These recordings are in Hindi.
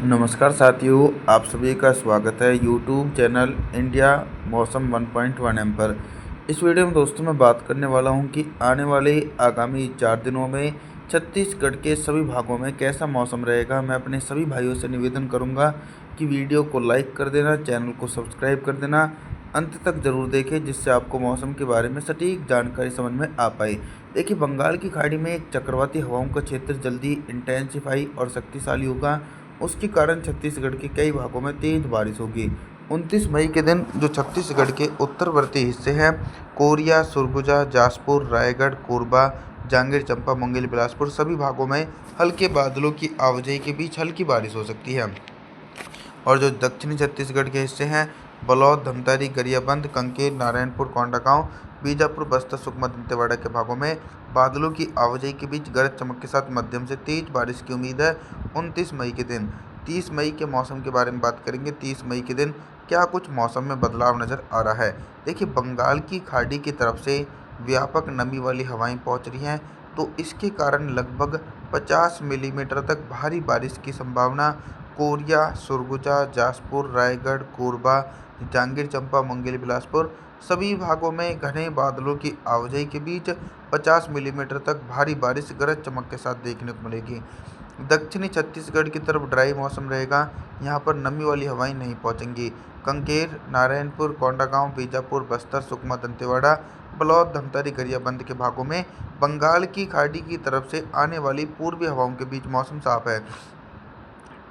नमस्कार साथियों, आप सभी का स्वागत है यूट्यूब चैनल इंडिया मौसम 1.1 एम पर। इस वीडियो में दोस्तों मैं बात करने वाला हूं कि आने वाले आगामी 4 दिनों में छत्तीसगढ़ के सभी भागों में कैसा मौसम रहेगा। मैं अपने सभी भाइयों से निवेदन करूंगा कि वीडियो को लाइक कर देना, चैनल को सब्सक्राइब कर देना, अंत तक ज़रूर देखें जिससे आपको मौसम के बारे में सटीक जानकारी समझ में आ पाए। देखिए, बंगाल की खाड़ी में एक चक्रवाती हवाओं का क्षेत्र जल्दी इंटेंसिफाई और शक्तिशाली होगा। उसके कारण छत्तीसगढ़ के कई भागों में तेज बारिश होगी। 29 मई के दिन जो छत्तीसगढ़ के उत्तरवर्ती हिस्से हैं, कोरिया, सरगुजा, जासपुर, रायगढ़, कोरबा, जांजगीर चांपा, मुंगेली, बिलासपुर सभी भागों में हल्के बादलों की आवाजाही के बीच हल्की बारिश हो सकती है। और जो दक्षिणी छत्तीसगढ़ के हिस्से हैं, बलौद, धमतरी, गरियाबंद, कंकेर, नारायणपुर, कोंडागांव, बीजापुर, बस्तर, सुकमा, दंतेवाड़ा के भागों में बादलों की आवाजाही के बीच गरज चमक के साथ मध्यम से तेज बारिश की उम्मीद है 29 मई के दिन। 30 मई के मौसम के बारे में बात करेंगे। 30 मई के दिन क्या कुछ मौसम में बदलाव नज़र आ रहा है। देखिए, बंगाल की खाड़ी की तरफ से व्यापक नमी वाली हवाएं पहुंच रही हैं, तो इसके कारण लगभग 50 मिलीमीटर तक भारी बारिश की संभावना कोरिया, सरगुजा, जासपुर, रायगढ़, कोरबा, जांजगीर चांपा, मुंगेली, बिलासपुर सभी भागों में घने बादलों की आवाजाही के बीच 50 मिलीमीटर तक भारी बारिश गरज चमक के साथ देखने को मिलेगी। दक्षिणी छत्तीसगढ़ की तरफ ड्राई मौसम रहेगा, यहाँ पर नमी वाली हवाएं नहीं पहुँचेंगी। कंकेर, नारायणपुर, कोंडागांव, बीजापुर, बस्तर, सुकमा, दंतेवाड़ा, बलौद, धमतरी, गरियाबंद के भागों में बंगाल की खाड़ी की तरफ से आने वाली पूर्वी हवाओं के बीच मौसम साफ है।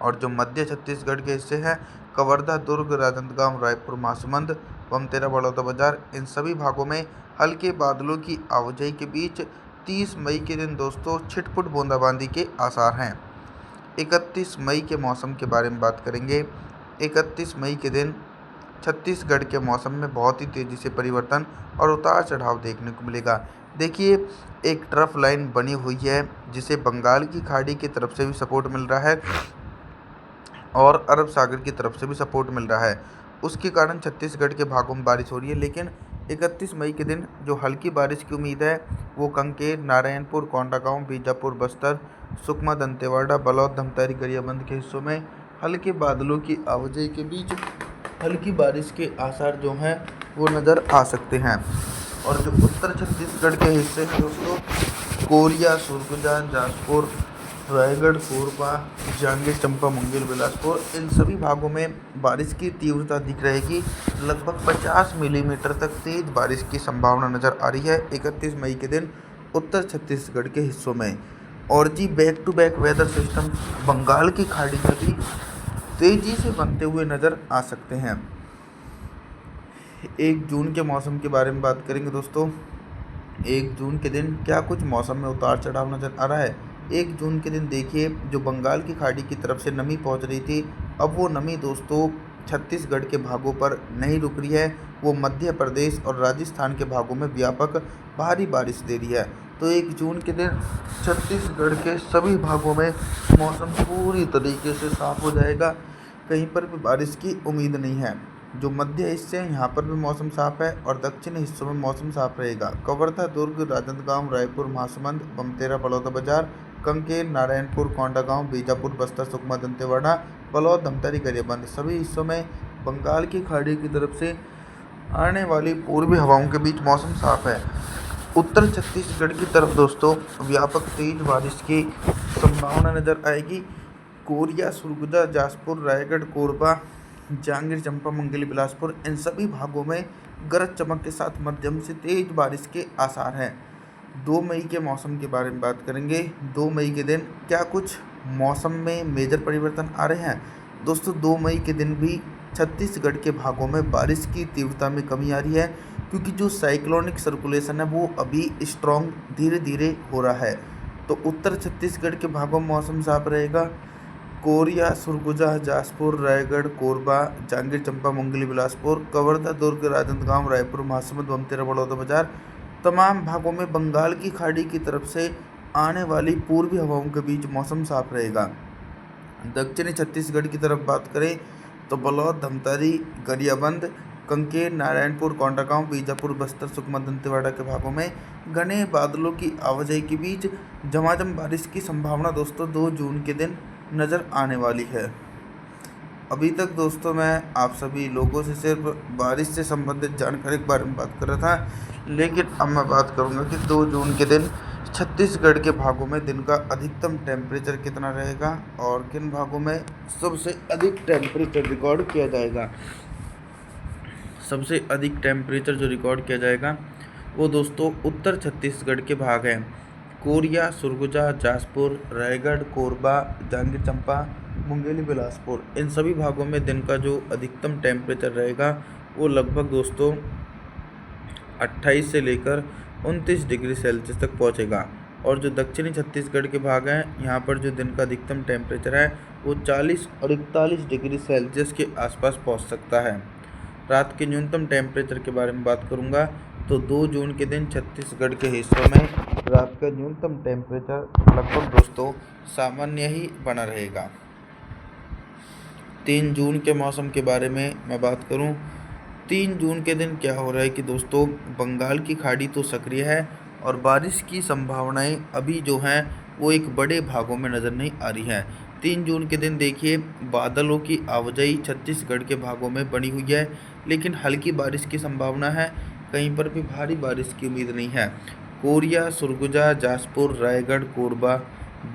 और जो मध्य छत्तीसगढ़ के हिस्से हैं, कवर्धा, दुर्ग, राजनांदगांव, रायपुर, महासमुंद, बमतेरा, बलौदाबाजार इन सभी भागों में हल्के बादलों की आवाजाही के बीच 30 मई के दिन दोस्तों छिटपुट बूंदाबांदी के आसार हैं। 31 मई के मौसम के बारे में बात करेंगे। 31 मई के दिन छत्तीसगढ़ के मौसम में बहुत ही तेज़ी से परिवर्तन और उतार चढ़ाव देखने को मिलेगा। देखिए, एक ट्रफ लाइन बनी हुई है जिसे बंगाल की खाड़ी की तरफ से भी सपोर्ट मिल रहा है और अरब सागर की तरफ से भी सपोर्ट मिल रहा है। उसके कारण छत्तीसगढ़ के भागों में बारिश हो रही है, लेकिन 31 मई के दिन जो हल्की बारिश की उम्मीद है वो कंकेर, नारायणपुर, कोंडागांव, बीजापुर, बस्तर, सुकमा, दंतेवाड़ा, बलौद, धमतरी, गरियाबंद के हिस्सों में हल्के बादलों की आवाजाही के बीच हल्की बारिश के आसार जो हैं वो नज़र आ सकते हैं। और जो उत्तर छत्तीसगढ़ के हिस्से हैं दोस्तों, कोरिया, सरगुजा, जासपुर, रायगढ़, कोरबा, जांजगीर चांपा, मुंगेली, बिलासपुर इन सभी भागों में बारिश की तीव्रता दिख रहेगी। लगभग 50 मिलीमीटर तक तेज बारिश की संभावना नज़र आ रही है 31 मई के दिन उत्तर छत्तीसगढ़ के हिस्सों में। और जी, back to back weather system Bengal की खाड़ी में भी तेज़ी से बनते हुए नज़र आ सकते हैं। 1 जून के मौसम के बारे में बात करेंगे दोस्तों। 1 जून के दिन क्या कुछ मौसम में उतार चढ़ाव नज़र आ रहा है। 1 जून के दिन देखिए, जो बंगाल की खाड़ी की तरफ से नमी पहुंच रही थी, अब वो नमी दोस्तों छत्तीसगढ़ के भागों पर नहीं रुक रही है, वो मध्य प्रदेश और राजस्थान के भागों में व्यापक भारी बारिश दे रही है। तो 1 जून के दिन छत्तीसगढ़ के सभी भागों में मौसम पूरी तरीके से साफ हो जाएगा, कहीं पर भी बारिश की उम्मीद नहीं है। जो मध्य हिस्से हैं यहाँ पर भी मौसम साफ है और दक्षिणी हिस्सों में मौसम साफ रहेगा। कवर्धा, दुर्ग, राजनांदगांव, रायपुर, महासमुंद, बमतेरा, बलौदाबाजार, कंकेर, नारायणपुर, कोंडागांव, बीजापुर, बस्तर, सुकमा, दंतेवाड़ा, बलौद, धमतरी, गरियाबंद सभी हिस्सों में बंगाल की खाड़ी की तरफ से आने वाली पूर्वी हवाओं के बीच मौसम साफ है। उत्तर छत्तीसगढ़ की तरफ दोस्तों व्यापक तेज बारिश की संभावना नज़र आएगी। कोरिया, सरगुजा, जासपुर, रायगढ़, कोरबा, जांजगीर चांपा, मुंगेली, बिलासपुर इन सभी भागों में गरज चमक के साथ मध्यम से तेज बारिश के आसार हैं। 2 मई के मौसम के बारे में बात करेंगे। 2 मई के दिन क्या कुछ मौसम में मेजर परिवर्तन आ रहे हैं दोस्तों। 2 मई के दिन भी छत्तीसगढ़ के भागों में बारिश की तीव्रता में कमी आ रही है, क्योंकि जो साइक्लोनिक सर्कुलेशन है वो अभी स्ट्रॉन्ग धीरे धीरे हो रहा है। तो उत्तर छत्तीसगढ़ के भागों में मौसम साफ रहेगा। कोरिया, सरगुजा, जासपुर, रायगढ़, कोरबा, जांजगीर चांपा, मुंगेली, बिलासपुर, कवर्धा, दुर्ग, राजनांदगांव, रायपुर, महासमुंद, बमतेरा, बलौदाबाजार तमाम भागों में बंगाल की खाड़ी की तरफ से आने वाली पूर्वी हवाओं के बीच मौसम साफ रहेगा। दक्षिणी छत्तीसगढ़ की तरफ बात करें तो बलौद, धमतरी, गरियाबंद, कंकेर, नारायणपुर, कोंडागांव, बीजापुर, बस्तर, सुकमा, दंतेवाड़ा के भागों में घने बादलों की आवाजाही के बीच झमाझम बारिश की संभावना दोस्तों 2 जून के दिन नज़र आने वाली है। अभी तक दोस्तों मैं आप सभी लोगों से सिर्फ बारिश से संबंधित जानकारी के बारे में बात कर रहा था, लेकिन अब मैं बात करूंगा कि 2 जून के दिन छत्तीसगढ़ के भागों में दिन का अधिकतम टेम्परेचर कितना रहेगा और किन भागों में सबसे अधिक टेम्परेचर रिकॉर्ड किया जाएगा। सबसे अधिक टेम्परेचर जो रिकॉर्ड किया जाएगा वो दोस्तों उत्तर छत्तीसगढ़ के भाग हैं। कोरिया, सुरगुजा, जाजपुर, रायगढ़, कोरबा, जांजगीर चांपा, मुंगेली, बिलासपुर, इन सभी भागों में दिन का जो अधिकतम टेम्परेचर रहेगा वो लगभग दोस्तों 28 से लेकर 29 डिग्री सेल्सियस तक पहुंचेगा। और जो दक्षिणी छत्तीसगढ़ के भाग हैं, यहाँ पर जो दिन का अधिकतम टेम्परेचर है वो 40 और 41 डिग्री सेल्सियस के आसपास पहुँच सकता है। रात के न्यूनतम टेम्परेचर के बारे में बात करूंगा तो 2 जून के दिन छत्तीसगढ़ के हिस्सों में रात का न्यूनतम टेम्परेचर लगभग दोस्तों सामान्य ही बना रहेगा। 3 जून के मौसम के बारे में मैं बात करूं, 3 जून के दिन क्या हो रहा है कि दोस्तों बंगाल की खाड़ी तो सक्रिय है और बारिश की संभावनाएं अभी जो हैं वो एक बड़े भागों में नज़र नहीं आ रही हैं। 3 जून के दिन देखिए बादलों की आवाजाही छत्तीसगढ़ के भागों में बनी हुई है, लेकिन हल्की बारिश की संभावना है, कहीं पर भी भारी बारिश की उम्मीद नहीं है। कोरिया, सुरगुजा, जाजपुर, रायगढ़, कोरबा,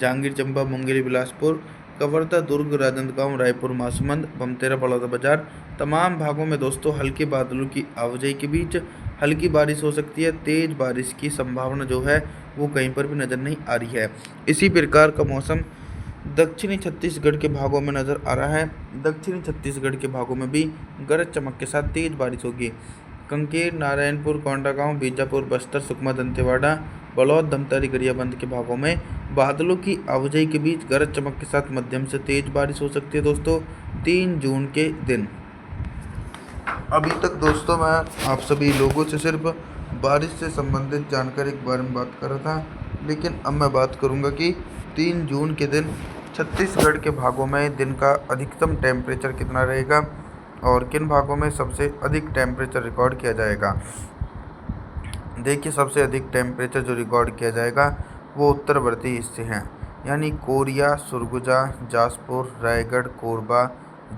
जांजगीर चांपा, मुंगेली, बिलासपुर, कवर्धा, दुर्ग, राजनांदगांव, रायपुर, महासमुंद, बमतेरा, बलौदाबाजार, तमाम भागों में दोस्तों हल्के बादलों की आवाजाही के बीच हल्की बारिश हो सकती है। तेज़ बारिश की संभावना जो है वो कहीं पर भी नज़र नहीं आ रही है। इसी प्रकार का मौसम दक्षिणी छत्तीसगढ़ के भागों में नज़र आ रहा है। दक्षिणी छत्तीसगढ़ के भागों में भी गरज चमक के साथ तेज़ बारिश होगी। कांकेर, नारायणपुर, कोंडागांव, बीजापुर, बस्तर, सुकमा, दंतेवाड़ा, बलौद, धमतरी, गरियाबंद के भागों में बादलों की आवाजाही के बीच गरज चमक के साथ मध्यम से तेज बारिश हो सकती है दोस्तों 3 जून के दिन। अभी तक दोस्तों मैं आप सभी लोगों से सिर्फ बारिश से संबंधित जानकारी के बारे में बात कर रहा था, लेकिन अब मैं बात करूंगा कि 3 जून के दिन छत्तीसगढ़ के भागों में दिन का अधिकतम टेम्परेचर कितना रहेगा और किन भागों में सबसे अधिक टेम्परेचर रिकॉर्ड किया जाएगा। देखिए सबसे अधिक टेम्परेचर जो रिकॉर्ड किया जाएगा वो उत्तरवर्ती हिस्से हैं, यानी कोरिया, सुरगुजा, जाजपुर, रायगढ़, कोरबा,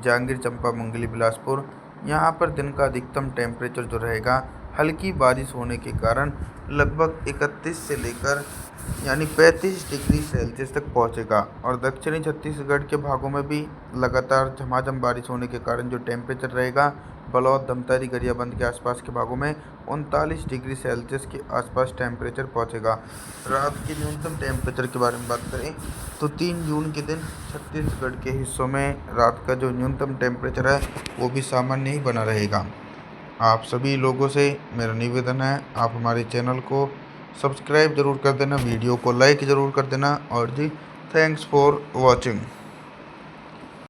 जांजगीर चांपा, मुंगेली, बिलासपुर। यहाँ पर दिन का अधिकतम टेम्परेचर जो रहेगा हल्की बारिश होने के कारण लगभग 31 से लेकर यानी 35 डिग्री सेल्सियस तक पहुँचेगा। और दक्षिणी छत्तीसगढ़ के भागों में भी लगातार झमाझम बारिश होने के कारण जो टेम्परेचर रहेगा बलौद, धमतरी, गरियाबंद के आसपास के भागों में 39 डिग्री सेल्सियस के आसपास टेम्परेचर पहुंचेगा। रात के न्यूनतम टेम्परेचर के बारे में बात करें तो 3 जून के दिन छत्तीसगढ़ के हिस्सों में रात का जो न्यूनतम टेम्परेचर है वो भी सामान्य ही बना रहेगा। आप सभी लोगों से मेरा निवेदन है, आप हमारे चैनल को सब्सक्राइब ज़रूर कर देना, वीडियो को लाइक ज़रूर कर देना। और जी थैंक्स फॉर वॉचिंग।